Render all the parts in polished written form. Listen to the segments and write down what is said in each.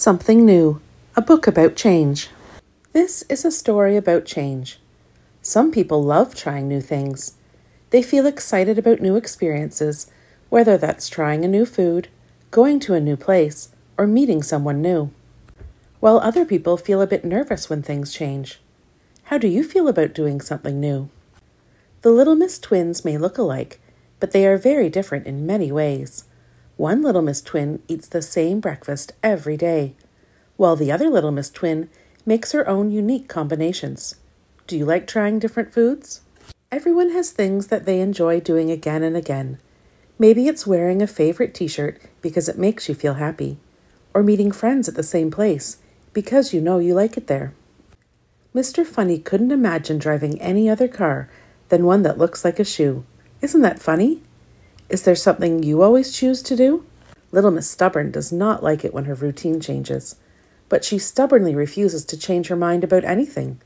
Something New, a book about change. This is a story about change. Some people love trying new things. They feel excited about new experiences, whether that's trying a new food, going to a new place, or meeting someone new. While other people feel a bit nervous when things change. How do you feel about doing something new? The Little Miss twins may look alike, but they are very different in many ways. One Little Miss twin eats the same breakfast every day, while the other Little Miss twin makes her own unique combinations. Do you like trying different foods? Everyone has things that they enjoy doing again and again. Maybe it's wearing a favorite t-shirt because it makes you feel happy, or meeting friends at the same place because you know you like it there. Mr. Funny couldn't imagine driving any other car than one that looks like a shoe. Isn't that funny? Is there something you always choose to do? Little Miss Stubborn does not like it when her routine changes, but she stubbornly refuses to change her mind about anything.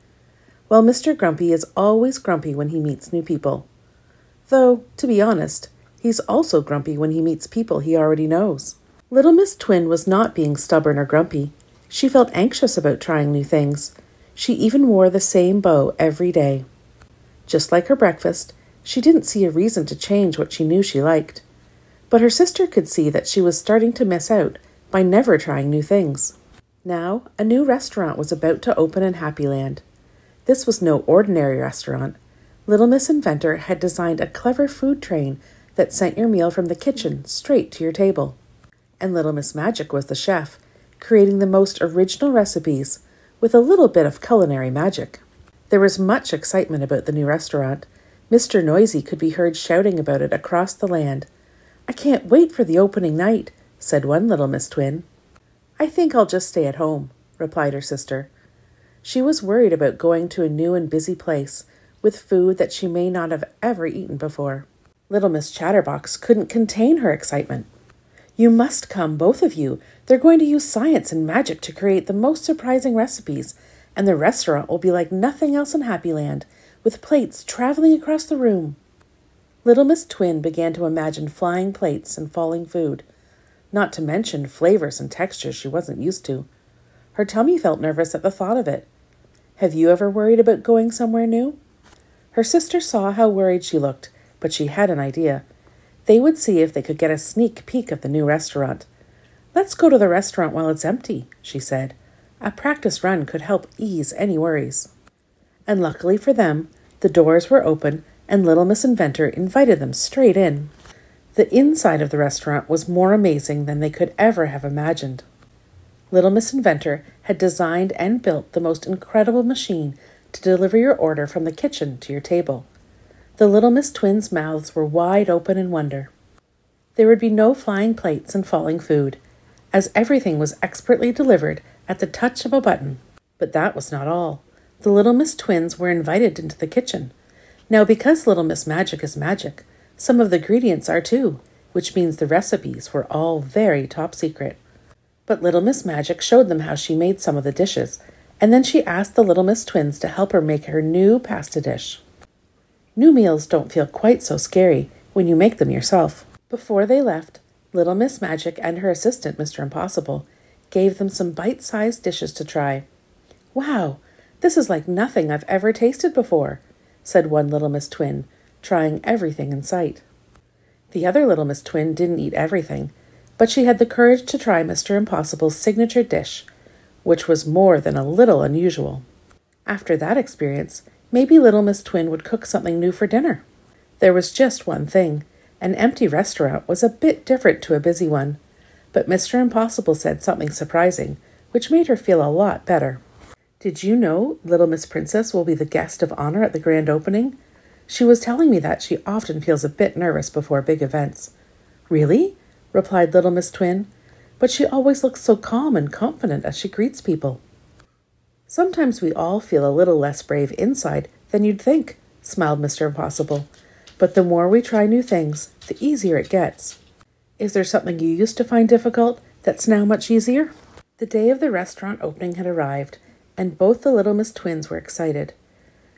While Mr. Grumpy is always grumpy when he meets new people. Though, to be honest, he's also grumpy when he meets people he already knows. Little Miss Twin was not being stubborn or grumpy. She felt anxious about trying new things. She even wore the same bow every day. Just like her breakfast, she didn't see a reason to change what she knew she liked. But her sister could see that she was starting to miss out by never trying new things. Now, a new restaurant was about to open in Happyland. This was no ordinary restaurant. Little Miss Inventor had designed a clever food train that sent your meal from the kitchen straight to your table. And Little Miss Magic was the chef, creating the most original recipes with a little bit of culinary magic. There was much excitement about the new restaurant. Mr. Noisy could be heard shouting about it across the land. "I can't wait for the opening night," said one Little Miss Twin. "I think I'll just stay at home," replied her sister. She was worried about going to a new and busy place with food that she may not have ever eaten before. Little Miss Chatterbox couldn't contain her excitement. "You must come, both of you. They're going to use science and magic to create the most surprising recipes, and the restaurant will be like nothing else in Happyland, with plates traveling across the room." Little Miss Twin began to imagine flying plates and falling food, not to mention flavors and textures she wasn't used to. Her tummy felt nervous at the thought of it. Have you ever worried about going somewhere new? Her sister saw how worried she looked, but she had an idea. They would see if they could get a sneak peek of the new restaurant. "Let's go to the restaurant while it's empty," she said. A practice run could help ease any worries. And luckily for them, the doors were open and Little Miss Inventor invited them straight in. The inside of the restaurant was more amazing than they could ever have imagined. Little Miss Inventor had designed and built the most incredible machine to deliver your order from the kitchen to your table. The Little Miss Twins' mouths were wide open in wonder. There would be no flying plates and falling food, as everything was expertly delivered at the touch of a button. But that was not all. The Little Miss Twins were invited into the kitchen. Now, because Little Miss Magic is magic, some of the ingredients are too, which means the recipes were all very top secret. But Little Miss Magic showed them how she made some of the dishes, and then she asked the Little Miss Twins to help her make her new pasta dish. New meals don't feel quite so scary when you make them yourself. Before they left, Little Miss Magic and her assistant, Mr. Impossible, gave them some bite-sized dishes to try. "Wow, this is like nothing I've ever tasted before," said one Little Miss Twin, trying everything in sight. The other Little Miss Twin didn't eat everything, but she had the courage to try Mr. Impossible's signature dish, which was more than a little unusual. After that experience, maybe Little Miss Twin would cook something new for dinner. There was just one thing. An empty restaurant was a bit different to a busy one, but Mr. Impossible said something surprising, which made her feel a lot better. "Did you know Little Miss Princess will be the guest of honor at the grand opening? She was telling me that she often feels a bit nervous before big events." "Really?" replied Little Miss Twin, "but she always looks so calm and confident as she greets people." "Sometimes we all feel a little less brave inside than you'd think," smiled Mr. Impossible. "But the more we try new things, the easier it gets. Is there something you used to find difficult that's now much easier?" The day of the restaurant opening had arrived, and both the Little Miss Twins were excited.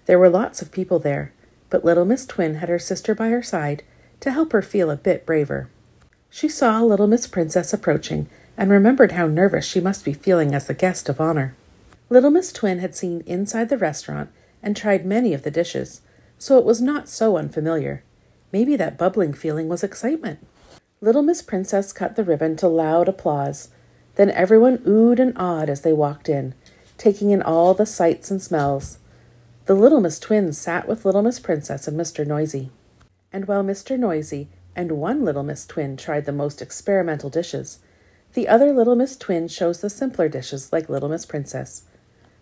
There were lots of people there, but Little Miss Twin had her sister by her side to help her feel a bit braver. She saw Little Miss Princess approaching and remembered how nervous she must be feeling as the guest of honor. Little Miss Twin had seen inside the restaurant and tried many of the dishes, so it was not so unfamiliar. Maybe that bubbling feeling was excitement. Little Miss Princess cut the ribbon to loud applause. Then everyone oohed and awed as they walked in, taking in all the sights and smells. The Little Miss Twins sat with Little Miss Princess and Mr. Noisy. And while Mr. Noisy and one Little Miss Twin tried the most experimental dishes, the other Little Miss Twin chose the simpler dishes like Little Miss Princess.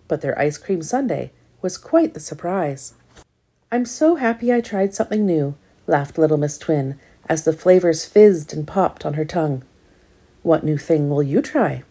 But their ice cream sundae was quite the surprise. "I'm so happy I tried something new," laughed Little Miss Twin as the flavors fizzed and popped on her tongue. "What new thing will you try?"